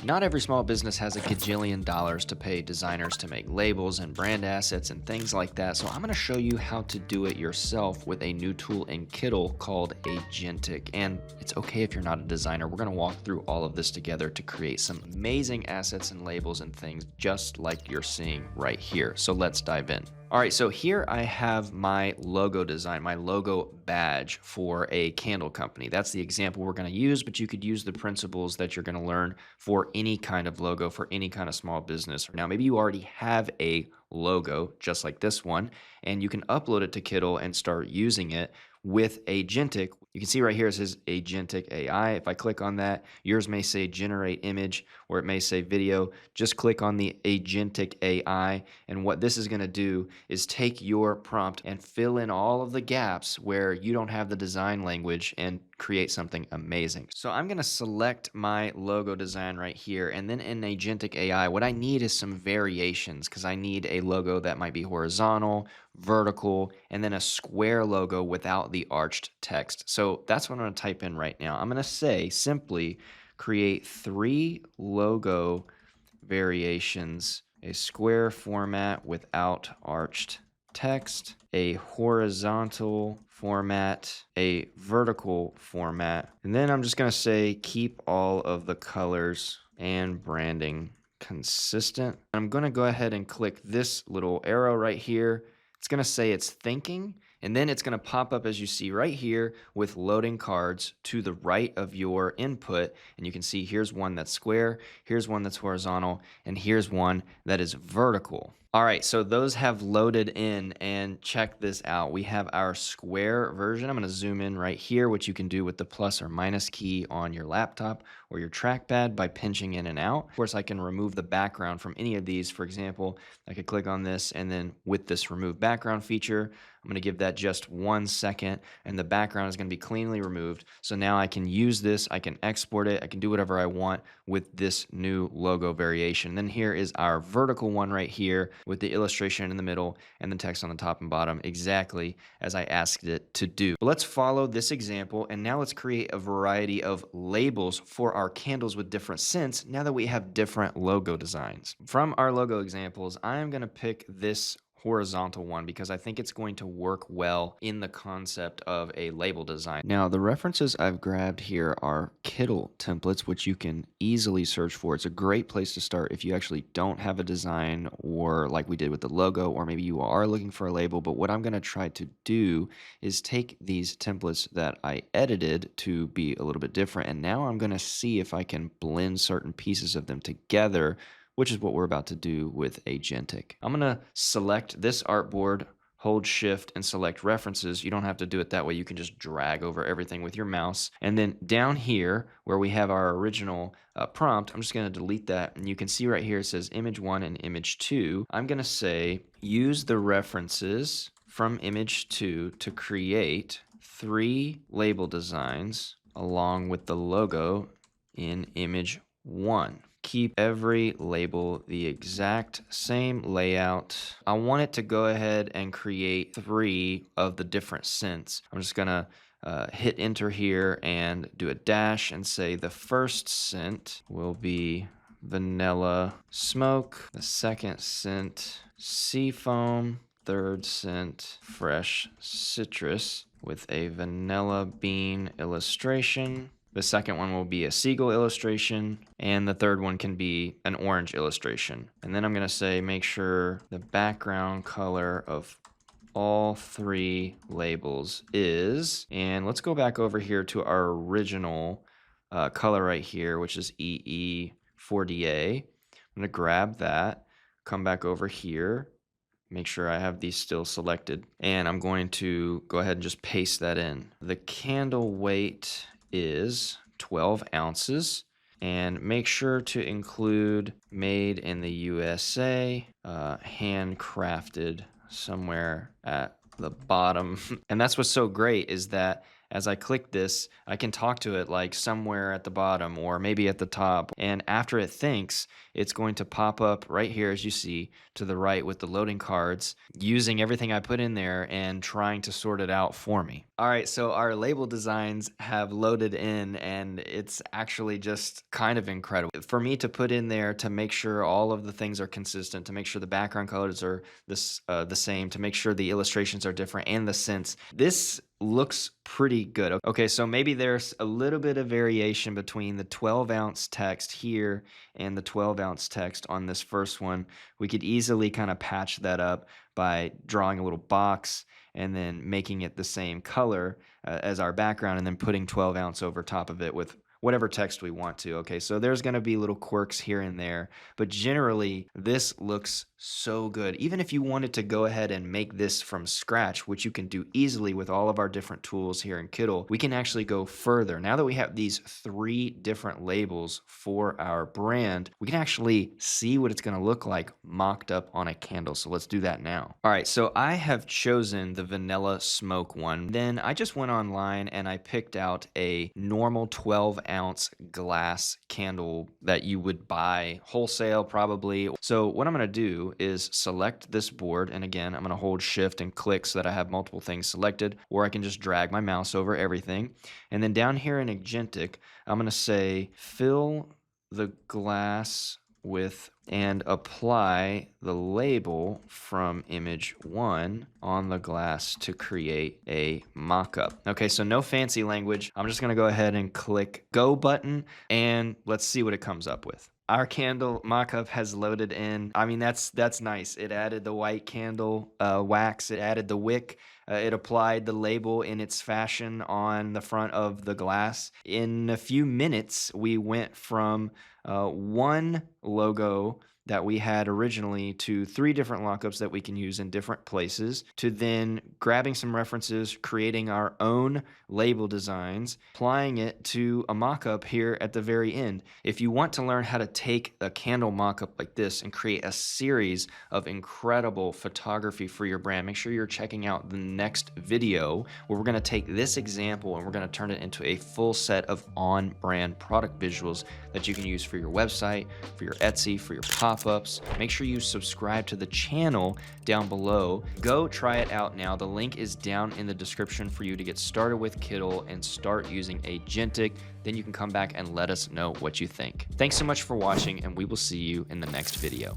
Not every small business has a gajillion dollars to pay designers to make labels and brand assets and things like that, so I'm going to show you how to do it yourself with a new tool in Kittl called Agentic. And it's okay if you're not a designer. We're going to walk through all of this together to create some amazing assets and labels and things just like you're seeing right here. So let's dive in. All right, so here I have my logo design, my logo badge for a candle company. That's the example we're going to use, but you could use the principles that you're going to learn for any kind of logo, for any kind of small business. Now, maybe you already have a logo just like this one, and you can upload it to Kittl and start using it with Agentic. You can see right here it says Agentic AI. If I click on that, yours may say generate image or it may say video. Just click on the Agentic AI, and what this is going to do is take your prompt and fill in all of the gaps where you don't have the design language and create something amazing. So I'm going to select my logo design right here, and then in Agentic AI, what I need is some variations because I need a logo that might be horizontal, vertical, and then a square logo without the arched text. So that's what I'm going to type in right now. I'm going to say simply create 3 logo variations: a square format without arched text, a horizontal format, a vertical format, and then I'm just going to say keep all of the colors and branding consistent. I'm going to go ahead and click this little arrow right here. It's going to say it's thinking, and then it's going to pop up as you see right here with loading cards to the right of your input. And you can see here's one that's square, here's one that's horizontal, and here's one that is vertical. All right, so those have loaded in, and check this out. We have our square version. I'm going to zoom in right here, which you can do with the plus or minus key on your laptop or your trackpad by pinching in and out. Of course, I can remove the background from any of these. For example, I could click on this, and then with this remove background feature, I'm going to give that just 1 second, and the background is going to be cleanly removed. So now I can use this, I can export it, I can do whatever I want with this new logo variation. Then here is our vertical one right here with the illustration in the middle and the text on the top and bottom, exactly as I asked it to do. But let's follow this example, and now let's create a variety of labels for our candles with different scents now that we have different logo designs. From our logo examples, I'm going to pick this horizontal one because I think it's going to work well in the concept of a label design. Now, the references I've grabbed here are Kittl templates, which you can easily search for. It's a great place to start if you actually don't have a design, or like we did with the logo, or maybe you are looking for a label. But what I'm going to try to do is take these templates that I edited to be a little bit different, and now I'm going to see if I can blend certain pieces of them together, which is what we're about to do with Agentic. I'm going to select this artboard, hold shift, and select references. You don't have to do it that way. You can just drag over everything with your mouse. And then down here where we have our original prompt, I'm just going to delete that. And you can see right here it says image 1 and image 2. I'm going to say use the references from image 2 to create 3 label designs along with the logo in image 1. Keep every label the exact same layout. I want it to go ahead and create 3 of the different scents. I'm just gonna hit enter here and do a dash and say the first scent will be vanilla smoke, the second scent sea foam, third scent fresh citrus with a vanilla bean illustration. The second one will be a seagull illustration, and the third one can be an orange illustration. And then I'm going to say make sure the background color of all 3 labels is, and let's go back over here to our original color right here, which is EE4DA. I'm going to grab that, come back over here, make sure I have these still selected, and I'm going to go ahead and just paste that in. The candle weight is 12 ounces, and make sure to include made in the USA, handcrafted somewhere at the bottom. And that's what's so great is that as I click this, I can talk to it like somewhere at the bottom or maybe at the top. And after it thinks, it's going to pop up right here, as you see, to the right with the loading cards, using everything I put in there and trying to sort it out for me. All right, so our label designs have loaded in, and it's actually just kind of incredible. For me to put in there to make sure all of the things are consistent, to make sure the background colors are the same, to make sure the illustrations are different and the scents, this looks pretty good. Okay, so maybe there's a little bit of variation between the 12-ounce text here and the 12-ounce text on this first one. We could easily kind of patch that up by drawing a little box and then making it the same color as our background, and then putting 12-ounce over top of it with whatever text we want to. Okay, so there's going to be little quirks here and there, but generally this looks so good. Even if you wanted to go ahead and make this from scratch, which you can do easily with all of our different tools here in Kittl, we can actually go further. Now that we have these 3 different labels for our brand, we can actually see what it's going to look like mocked up on a candle. So let's do that now. All right, so I have chosen the vanilla smoke one. Then I just went online and I picked out a normal 12-ounce glass candle that you would buy wholesale probably. So what I'm going to do is select this board, and again I'm going to hold shift and click so that I have multiple things selected, or I can just drag my mouse over everything. And then down here in Agentic, I'm going to say fill the glass with and apply the label from image 1 on the glass to create a mockup. Okay, so no fancy language. I'm just going to go ahead and click go button, and let's see what it comes up with. Our candle mockup has loaded in. I mean, that's nice. It added the white candle wax. It added the wick. It applied the label in its fashion on the front of the glass. In a few minutes, we went from one logo that we had originally to 3 different lockups that we can use in different places, to then grabbing some references, creating our own label designs, applying it to a mockup here at the very end. If you want to learn how to take a candle mockup like this and create a series of incredible photography for your brand, make sure you're checking out the next video where we're going to take this example and we're going to turn it into a full set of on-brand product visuals that you can use for your website, for your Etsy, for your pop-ups. Make sure you subscribe to the channel down below. Go try it out now. The link is down in the description for you to get started with Kittl and start using Agentic. Then you can come back and let us know what you think. Thanks so much for watching, and we will see you in the next video.